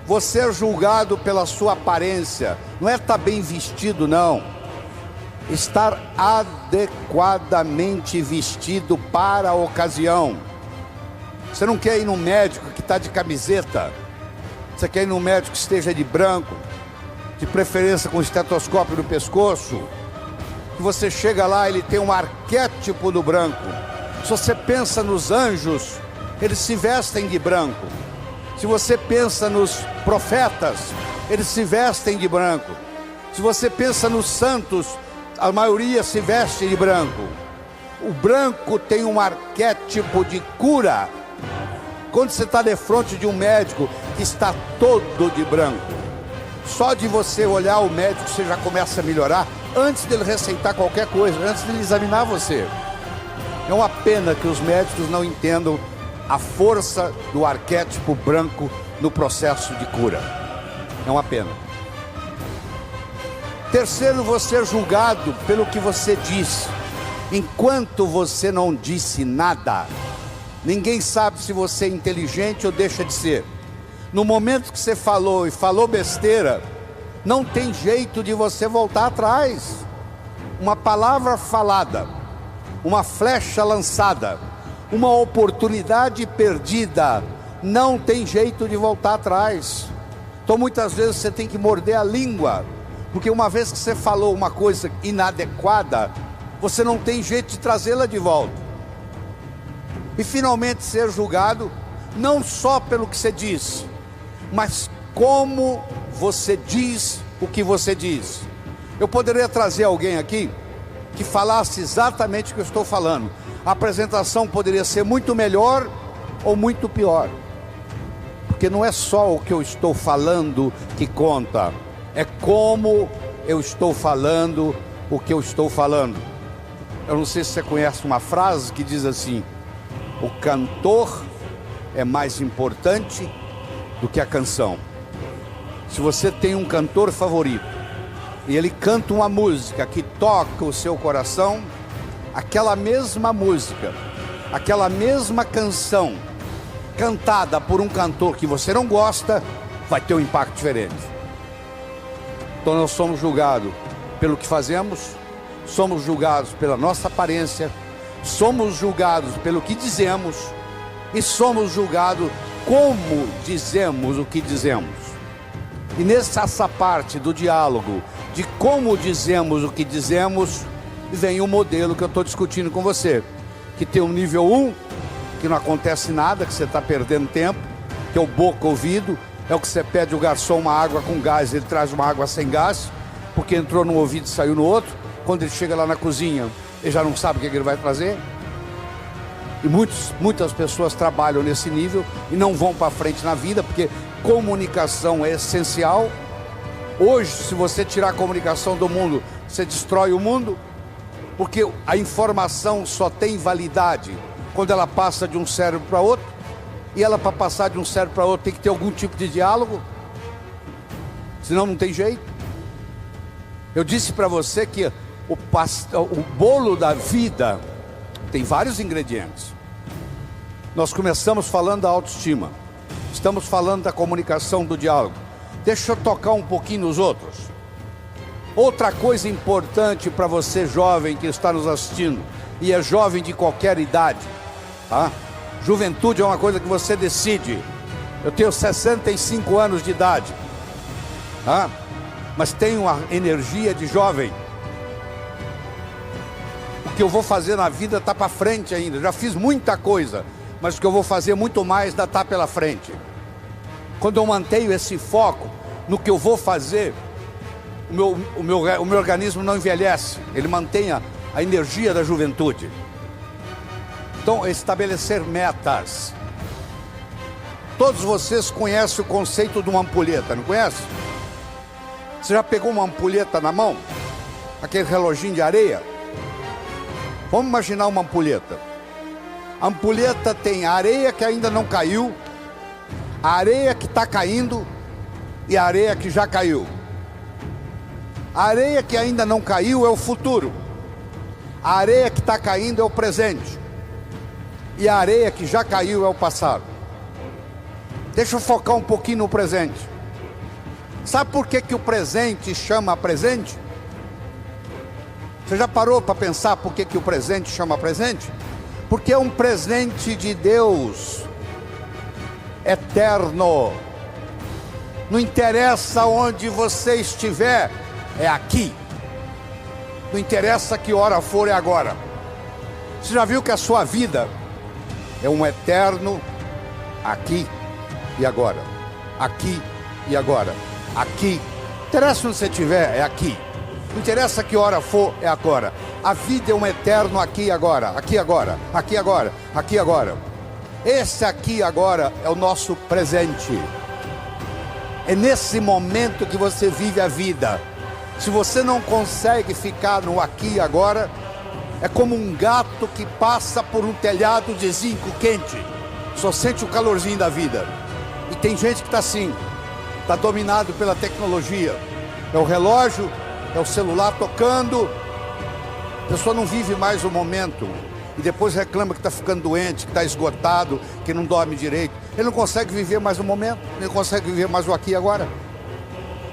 você é julgado pela sua aparência. Não é estar bem vestido, não. Estar adequadamente vestido para a ocasião. Você não quer ir num médico que está de camiseta. Você quer ir num médico que esteja de branco, de preferência com estetoscópio no pescoço. Que você chega lá, ele tem um arquétipo do branco. Se você pensa nos anjos, eles se vestem de branco. Se você pensa nos profetas, eles se vestem de branco. Se você pensa nos santos, a maioria se veste de branco. O branco tem um arquétipo de cura. Quando você está de frente de um médico que está todo de branco, só de você olhar o médico você já começa a melhorar, antes dele receitar qualquer coisa, antes de ele examinar você. É uma pena que os médicos não entendam a força do arquétipo branco no processo de cura. É uma pena. Terceiro, você é julgado pelo que você diz. Enquanto você não disse nada, ninguém sabe se você é inteligente ou deixa de ser. No momento que você falou e falou besteira, não tem jeito de você voltar atrás. Uma palavra falada, uma flecha lançada, uma oportunidade perdida, não tem jeito de voltar atrás. Então muitas vezes você tem que morder a língua, porque uma vez que você falou uma coisa inadequada, você não tem jeito de trazê-la de volta. E finalmente ser julgado não só pelo que você diz, mas como você diz o que você diz. Eu poderia trazer alguém aqui que falasse exatamente o que eu estou falando. A apresentação poderia ser muito melhor ou muito pior, porque não é só o que eu estou falando que conta, é como eu estou falando o que eu estou falando. Eu não sei se você conhece uma frase que diz assim: o cantor é mais importante do que a canção. Se você tem um cantor favorito e ele canta uma música que toca o seu coração, aquela mesma música, aquela mesma canção cantada por um cantor que você não gosta, vai ter um impacto diferente. Então nós somos julgados pelo que fazemos, somos julgados pela nossa aparência, somos julgados pelo que dizemos e somos julgados como dizemos o que dizemos. E nessa parte do diálogo de como dizemos o que dizemos, vem o modelo que eu estou discutindo com você, que tem um nível 1, que não acontece nada, que você está perdendo tempo, que é o boca-ouvido, é o que você pede o garçom uma água com gás, ele traz uma água sem gás, porque entrou num ouvido e saiu no outro. Quando ele chega lá na cozinha, ele já não sabe o que ele vai trazer. E muitas pessoas trabalham nesse nível e não vão para frente na vida, porque comunicação é essencial. Hoje, se você tirar a comunicação do mundo, você destrói o mundo, porque a informação só tem validade quando ela passa de um cérebro para outro, e ela, para passar de um cérebro para outro, tem que ter algum tipo de diálogo, senão não tem jeito. Eu disse para você que o bolo da vida tem vários ingredientes. Nós começamos falando da autoestima, estamos falando da comunicação, do diálogo. Deixa eu tocar um pouquinho nos outros. Outra coisa importante para você jovem que está nos assistindo, e é jovem de qualquer idade, tá? Juventude é uma coisa que você decide. Eu tenho 65 anos de idade, tá? Mas tenho uma energia de jovem. O que eu vou fazer na vida está para frente ainda. Já fiz muita coisa, mas o que eu vou fazer muito mais ainda está pela frente. Quando eu mantenho esse foco no que eu vou fazer, o meu organismo não envelhece. Ele mantém a energia da juventude. Então, estabelecer metas. Todos vocês conhecem o conceito de uma ampulheta, não conhece? Você já pegou uma ampulheta na mão? Aquele reloginho de areia? Vamos imaginar uma ampulheta. A ampulheta tem a areia que ainda não caiu, a areia que está caindo e a areia que já caiu. A areia que ainda não caiu é o futuro. A areia que está caindo é o presente. E a areia que já caiu é o passado. Deixa eu focar um pouquinho no presente. Sabe por que o presente chama presente? Você já parou para pensar por que o presente chama presente? Porque é um presente de Deus, eterno. Não interessa onde você estiver, é aqui. Não interessa que hora for, é agora. Você já viu que a sua vida é um eterno aqui e agora? Aqui e agora? Aqui. Não interessa onde você estiver, é aqui. Não interessa que hora for, é agora. A vida é um eterno aqui e agora. Aqui e agora. Aqui e agora. Aqui e agora. Esse aqui e agora é o nosso presente. É nesse momento que você vive a vida. Se você não consegue ficar no aqui e agora, é como um gato que passa por um telhado de zinco quente, só sente o calorzinho da vida. E tem gente que está assim, está dominado pela tecnologia. É o relógio, é o celular tocando. A pessoa não vive mais o momento. E depois reclama que está ficando doente, que está esgotado, que não dorme direito. Ele não consegue viver mais o momento, ele não consegue viver mais o aqui e agora.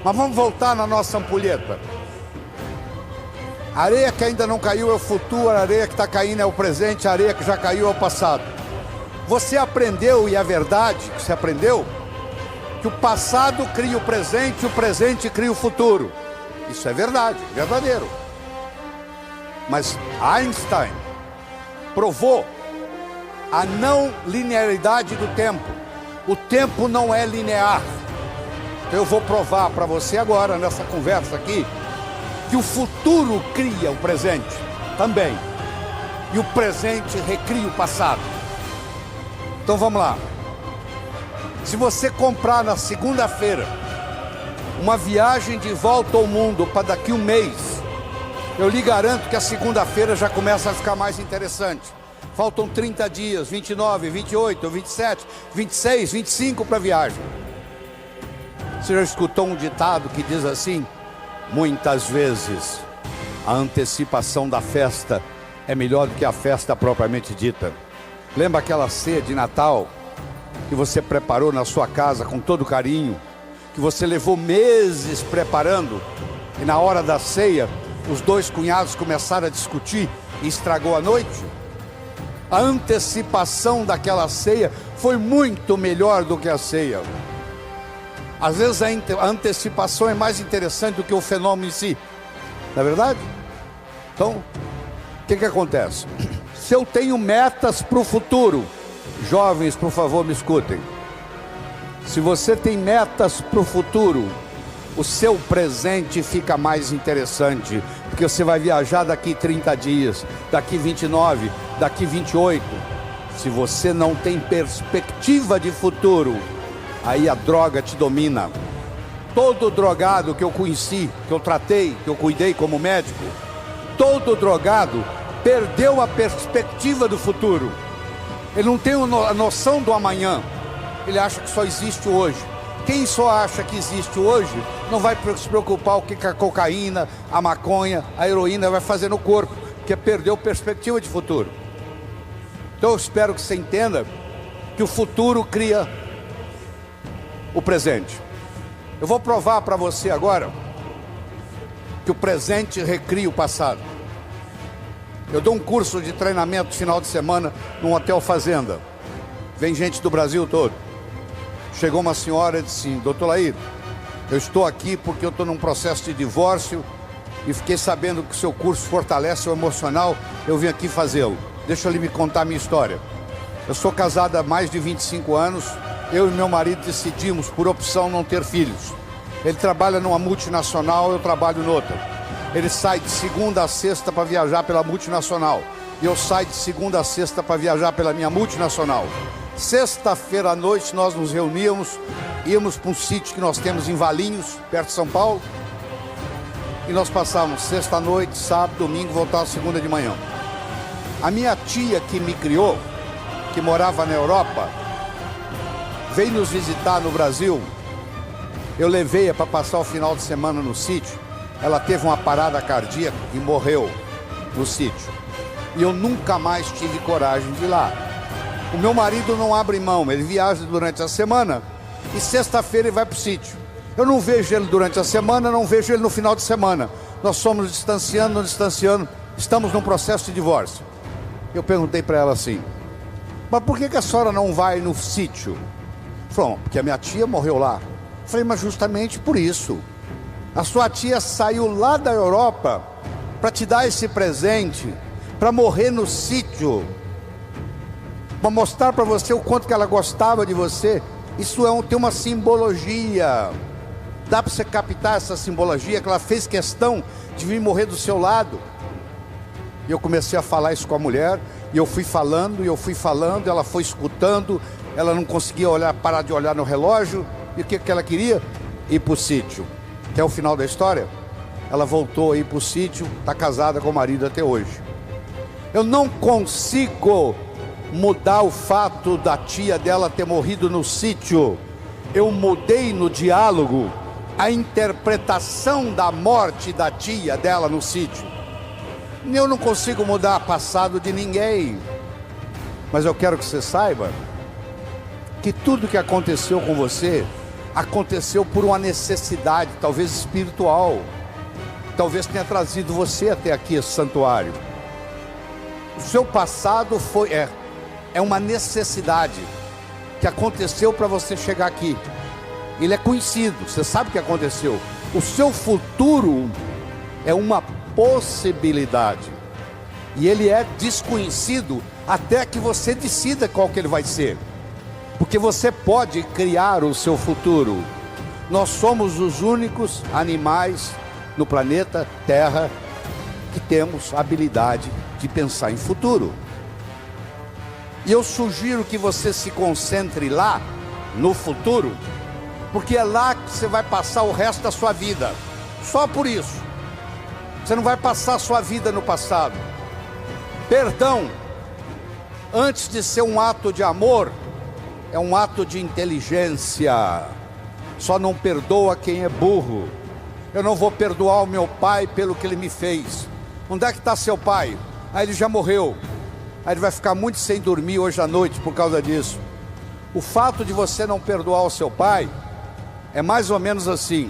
Mas vamos voltar na nossa ampulheta. A areia que ainda não caiu é o futuro, a areia que está caindo é o presente, a areia que já caiu é o passado. Você aprendeu, e é verdade que você aprendeu, que o passado cria o presente cria o futuro. Isso é verdade, verdadeiro. Mas Einstein provou a não linearidade do tempo. O tempo não é linear. Então eu vou provar para você agora, nessa conversa aqui, que o futuro cria o presente também. E o presente recria o passado. Então vamos lá. Se você comprar na segunda-feira uma viagem de volta ao mundo para daqui um mês, eu lhe garanto que a segunda-feira já começa a ficar mais interessante. Faltam 30 dias, 29, 28, 27, 26, 25 para a viagem. Você já escutou um ditado que diz assim: muitas vezes a antecipação da festa é melhor do que a festa propriamente dita. Lembra aquela ceia de Natal que você preparou na sua casa com todo carinho, que você levou meses preparando, e na hora da ceia os dois cunhados começaram a discutir e estragou a noite? A antecipação daquela ceia foi muito melhor do que a ceia. Às vezes a antecipação é mais interessante do que o fenômeno em si. Não é verdade? Então, o que acontece? Se eu tenho metas para o futuro, jovens, por favor, me escutem. Se você tem metas para o futuro, o seu presente fica mais interessante, porque você vai viajar daqui 30 dias, daqui 29, daqui 28. Se você não tem perspectiva de futuro, aí a droga te domina. Todo drogado que eu conheci, que eu tratei, que eu cuidei como médico, todo drogado perdeu a perspectiva do futuro. Ele não tem a noção do amanhã. Ele acha que só existe hoje. Quem só acha que existe hoje não vai se preocupar o que a cocaína, a maconha, a heroína vai fazer no corpo, porque perdeu perspectiva de futuro. Então eu espero que você entenda que o futuro cria o presente. Eu vou provar para você agora que o presente recria o passado. Eu dou um curso de treinamento no final de semana num hotel fazenda. Vem gente do Brasil todo. Chegou uma senhora e disse assim: doutor Laí, eu estou aqui porque eu estou num processo de divórcio e fiquei sabendo que o seu curso fortalece o emocional, eu vim aqui fazê-lo. Deixa ele me contar a minha história. Eu sou casado há mais de 25 anos, eu e meu marido decidimos, por opção, não ter filhos. Ele trabalha numa multinacional, eu trabalho noutra. Ele sai de segunda a sexta para viajar pela multinacional. E eu saio de segunda a sexta para viajar pela minha multinacional. Sexta-feira à noite nós nos reuníamos, íamos para um sítio que nós temos em Valinhos, perto de São Paulo. E nós passávamos sexta à noite, sábado, domingo, voltávamos segunda de manhã. A minha tia que me criou, que morava na Europa, veio nos visitar no Brasil. Eu levei-a para passar o final de semana no sítio. Ela teve uma parada cardíaca e morreu no sítio. E eu nunca mais tive coragem de ir lá. O meu marido não abre mão, ele viaja durante a semana e sexta-feira ele vai para o sítio. Eu não vejo ele durante a semana, não vejo ele no final de semana. Nós somos distanciando, estamos num processo de divórcio. Eu perguntei para ela assim: mas por que a senhora não vai no sítio? Falou: porque a minha tia morreu lá. Falei: mas justamente por isso. A sua tia saiu lá da Europa para te dar esse presente, para morrer no sítio, para mostrar para você o quanto que ela gostava de você. Isso tem uma simbologia. Dá para você captar essa simbologia, que ela fez questão de vir morrer do seu lado. E eu comecei a falar isso com a mulher, e eu fui falando, ela foi escutando, ela não conseguia parar de olhar no relógio. E o que ela queria? Ir para o sítio. Até o final da história, ela voltou a ir para o sítio, está casada com o marido até hoje. Eu não consigo mudar o fato da tia dela ter morrido no sítio. Eu mudei no diálogo a interpretação da morte da tia dela no sítio. Eu não consigo mudar o passado de ninguém. Mas eu quero que você saiba que tudo que aconteceu com você aconteceu por uma necessidade, talvez espiritual. Talvez tenha trazido você até aqui, esse santuário. O seu passado é uma necessidade que aconteceu para você chegar aqui. Ele é conhecido, você sabe o que aconteceu. O seu futuro é uma possibilidade. E ele é desconhecido até que você decida qual que ele vai ser. Porque você pode criar o seu futuro. Nós somos os únicos animais no planeta Terra que temos a habilidade de pensar em futuro. E eu sugiro que você se concentre lá, no futuro, porque é lá que você vai passar o resto da sua vida. Só por isso. Você não vai passar a sua vida no passado. Perdão, antes de ser um ato de amor, é um ato de inteligência. Só não perdoa quem é burro. Eu não vou perdoar o meu pai pelo que ele me fez. Onde é que está seu pai? Ele já morreu. Aí ele vai ficar muito sem dormir hoje à noite por causa disso. O fato de você não perdoar o seu pai é mais ou menos assim: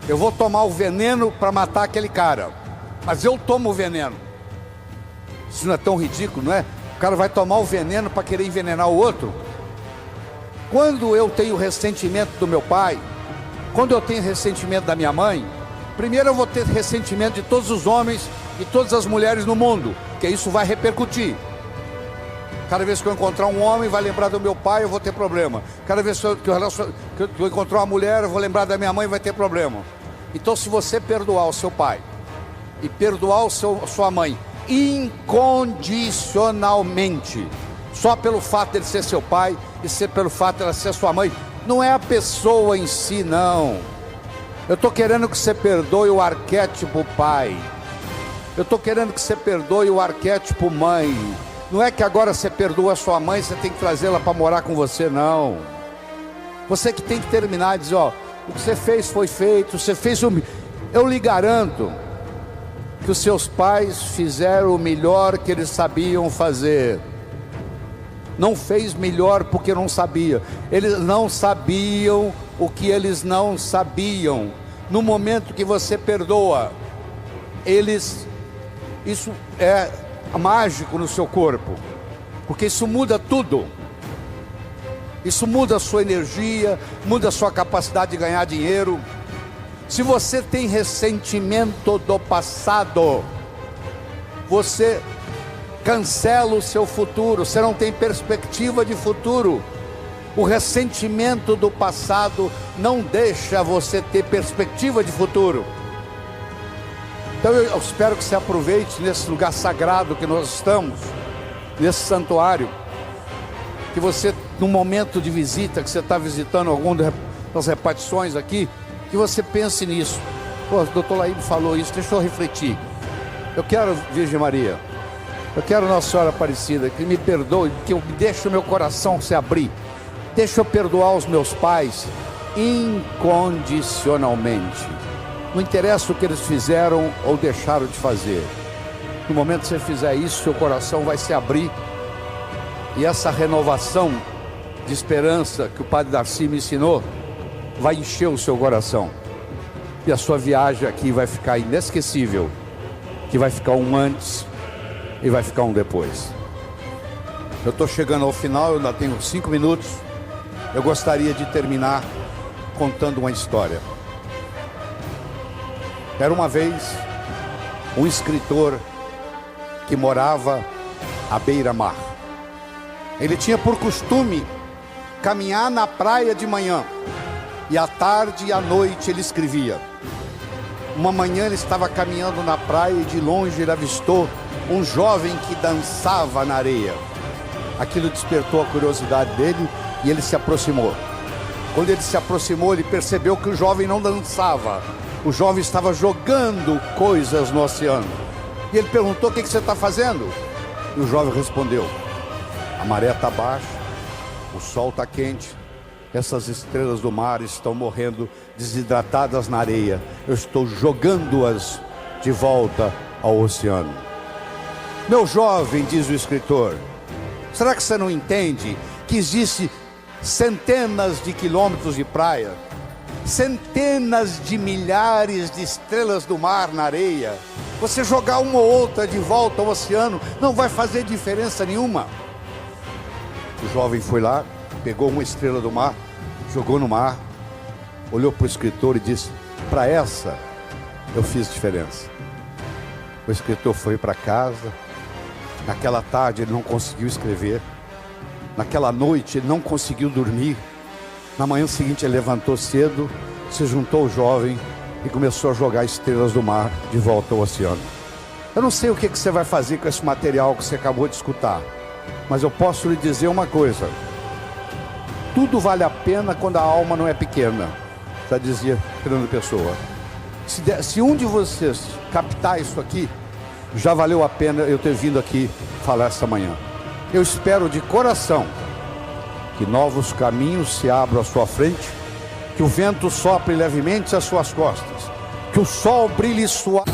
eu vou tomar o veneno para matar aquele cara, mas eu tomo o veneno. Isso não é tão ridículo, não é? O cara vai tomar o veneno para querer envenenar o outro. Quando eu tenho ressentimento do meu pai, Quando eu tenho ressentimento da minha mãe, primeiro eu vou ter ressentimento de todos os homens e todas as mulheres no mundo, que isso vai repercutir. Cada vez que eu encontrar um homem, vai lembrar do meu pai, eu vou ter problema. Cada vez que eu encontrar uma mulher, eu vou lembrar da minha mãe, vai ter problema. Então, se você perdoar o seu pai e perdoar sua mãe incondicionalmente, só pelo fato dele ser seu pai e pelo fato dela ser sua mãe, não é a pessoa em si, não. Eu estou querendo que você perdoe o arquétipo pai. Eu estou querendo que você perdoe o arquétipo mãe. Não é que agora você perdoa a sua mãe, você tem que trazê-la para morar com você, não. Você que tem que terminar e dizer, ó, o que você fez foi feito, você fez o... Eu lhe garanto que os seus pais fizeram o melhor que eles sabiam fazer. Não fez melhor porque não sabia. Eles não sabiam o que eles não sabiam. No momento que você perdoa, isso é mágico no seu corpo, porque isso muda tudo. Isso muda a sua energia, muda a sua capacidade de ganhar dinheiro. Se você tem ressentimento do passado, você cancela o seu futuro, você não tem perspectiva de futuro. O ressentimento do passado não deixa você ter perspectiva de futuro. Então eu espero que você aproveite nesse lugar sagrado que nós estamos, nesse santuário, que você, num momento de visita, que você está visitando alguma das repartições aqui, que você pense nisso. Pô, o doutor Laíbe falou isso, deixa eu refletir. Eu quero, Virgem Maria, eu quero Nossa Senhora Aparecida, que me perdoe, que deixe o meu coração se abrir. Deixa eu perdoar os meus pais incondicionalmente. Não interessa o que eles fizeram ou deixaram de fazer. No momento que você fizer isso, seu coração vai se abrir. E essa renovação de esperança que o Padre Darcy me ensinou, vai encher o seu coração. E a sua viagem aqui vai ficar inesquecível. Que vai ficar um antes e vai ficar um depois. Eu estou chegando ao final, eu ainda tenho 5 minutos. Eu gostaria de terminar contando uma história. Era uma vez um escritor que morava à beira-mar. Ele tinha por costume caminhar na praia de manhã, e à tarde e à noite ele escrevia. Uma manhã ele estava caminhando na praia e de longe ele avistou um jovem que dançava na areia. Aquilo despertou a curiosidade dele e ele se aproximou. Quando ele se aproximou, ele percebeu que o jovem não dançava. O jovem estava jogando coisas no oceano. E ele perguntou: o que você está fazendo? E o jovem respondeu: a maré está baixa, o sol está quente, essas estrelas do mar estão morrendo desidratadas na areia. Eu estou jogando-as de volta ao oceano. Meu jovem, diz o escritor, será que você não entende que existe centenas de quilômetros de praia, centenas de milhares de estrelas do mar na areia? Você jogar uma ou outra de volta ao oceano não vai fazer diferença nenhuma. O jovem foi lá, pegou uma estrela do mar, jogou no mar, olhou para o escritor e disse: para essa eu fiz diferença. O escritor foi para casa. Naquela tarde ele não conseguiu escrever. Naquela noite ele não conseguiu dormir. Na manhã seguinte ele levantou cedo, se juntou ao jovem e começou a jogar estrelas do mar de volta ao oceano. Eu não sei o que você vai fazer com esse material que você acabou de escutar, mas eu posso lhe dizer uma coisa: tudo vale a pena quando a alma não é pequena, já dizia Fernando Pessoa. Se um de vocês captar isso aqui, já valeu a pena eu ter vindo aqui falar essa manhã. Eu espero de coração que novos caminhos se abram à sua frente, que o vento sopre levemente às suas costas, que o sol brilhe suave.